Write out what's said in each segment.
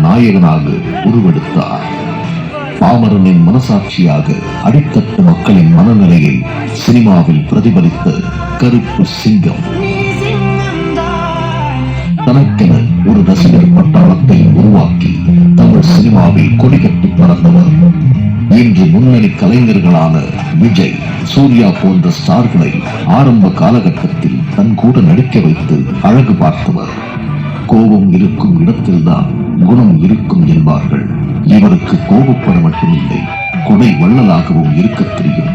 நாயகனாக உருவெடுத்தார். பாமரனின் மனசாட்சியாக அடித்தட்டு மக்களின் மனநிலையை சினிமாவில் பிரதிபலித்த கருப்பு சிங்கம். தனக்கென ஒரு ரசிகர் பட்டாளத்தை உருவாக்கி தமிழ் சினிமாவில் கொடிகட்டி பறந்தவர். இன்று முன்னணி கலைஞர்களான விஜய், சூர்யா போன்ற ஸ்டார்களை ஆரம்ப காலகட்டத்தில் தன் கூட நடிக்க வைத்து அழகு பார்த்தவர். கோபம் இருக்கும் இடத்தில்தான் குணம் இருக்கும் என்பார்கள். இவருக்கு கோபப்பட மட்டுமில்லை, கொடை வள்ளலாகவும் இருக்க தெரியும்.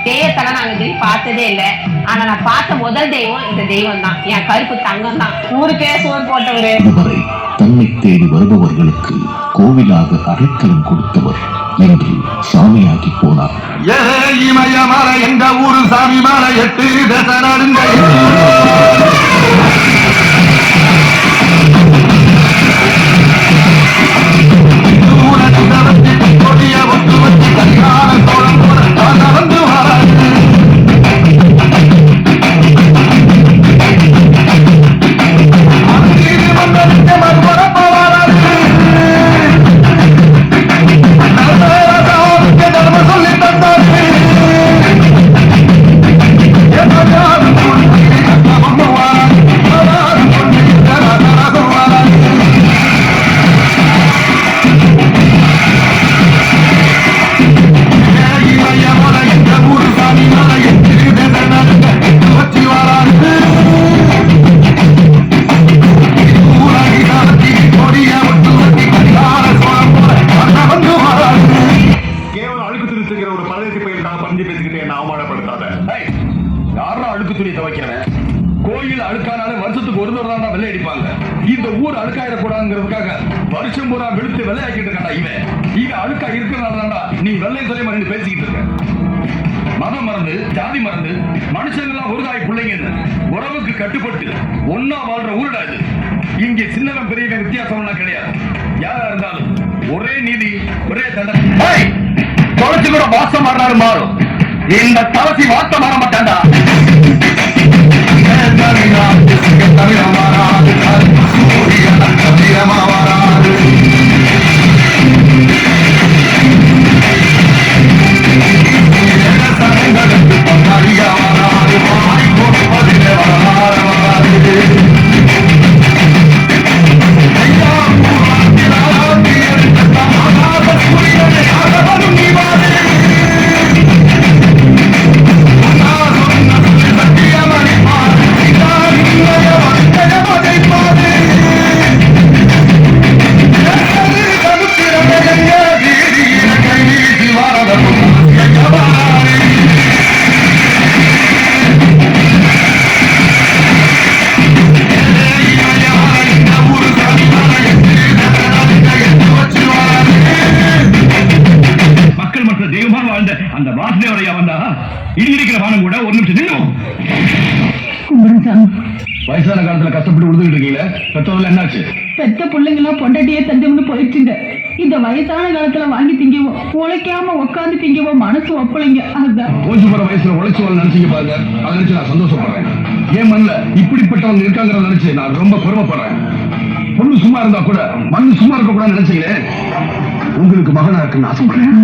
தெய்வத்தெல்லாம் நாங்க இதுவரை பார்த்ததே இல்லை. ஆனா நான் பார்த்த முதல் தெய்வம் இந்த தெய்வம் தான். என் கருப்பு தங்கம் தான். ஊருக்கே சோறு போட்டவரு. இதுவரை தன்னை தேடி வருபவர்களுக்கு கோவிலாக அடைக்கலம் கொடுத்தவர் என்று சாமியாகி போனார். என்ற ஊரு சாமி மாலை 8 தசை நடுங்க. கோயில் அழுக்கானாலே வருஷத்துக்கு ஒரு தடவை தான் வெள்ளை அடிப்பாங்க. இந்த ஊர் அழுக்காயிடக்கூடாதுங்கிறதுக்காக வருஷம் பூரா வெளுத்து வெள்ளை ஆக்கிட்டு இருக்காண்டா இவன் அழுக்கா இருக்கிறனால நீ வெள்ளை சொல்லி மறந்து பேசிக்கிட்டு இருக்க. மதம் மறந்து, ஜாதி மறந்து, மனுஷங்கெல்லாம் ஒரு தாய் பிள்ளைங்க உறவுக்கு கட்டுப்பட்டு ஒன்னா வாழ்ற ஊருடா இது. இங்கே சின்னவன் பெரியவன் வித்தியாசம் கிடையாது. யாரா இருந்தாலும் ஒரே நீதி, ஒரே தண்டனை. தொலைச்சு கூட வாசம் மாறினாலும் மாறும். இந்த தலசி வாசம் மாற மாட்டாண்டா. அந்த வாசுதேவரையா வந்தா இடிக்கிற வானம் கூட ஒரு நிமிஷம் நின்னும். வயசான காலத்துல கஷ்டப்பட்டு உழுதுகிட்டு இருக்கீங்களே, பெற்றவர்கள் என்னாச்சு? பெற்ற பிள்ளைங்களா பொண்டாட்டியே தந்தம்னு போயிடுச்சுங்க. இந்த வயசான காலத்துல வாங்கி திங்குவோம், உழைக்காம உட்காந்து திங்குவோம், மனசு ஒப்பளைங்க. அதுதான் ஓய்வு போற வயசுல உழைச்சு நினைச்சீங்க பாருங்க. அதை நினைச்சு நான் சந்தோஷப்படுறேன். ஏன் மண்ணில் இப்படிப்பட்டவங்க இருக்காங்கிறத நினைச்சு நான் ரொம்ப பெருமைப்படுறேன். பொண்ணு சும்மா இருந்தா கூட மண்ணு சும்மா இருக்க கூட நினைச்சீங்களே. உங்களுக்கு மகனா இருக்குன்னு ஆசைப்படுறேன்.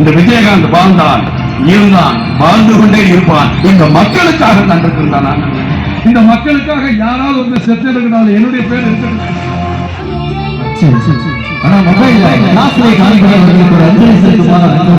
இந்த விஜயகாந்த் வாழ்ந்தான், இருந்தான், வாழ்ந்து கொண்டே இருப்பான். எங்க மக்களுக்காக தந்திருக்கிறான். இந்த மக்களுக்காக யாராவது வந்து செத்ததுனால என்னுடைய பேர் இருக்கு. ஆனா மொபைல்ல கிளாஸ்ல காண்பிக்கிறவர்களுக்கு ஒரு அஞ்சலி செலுத்துமா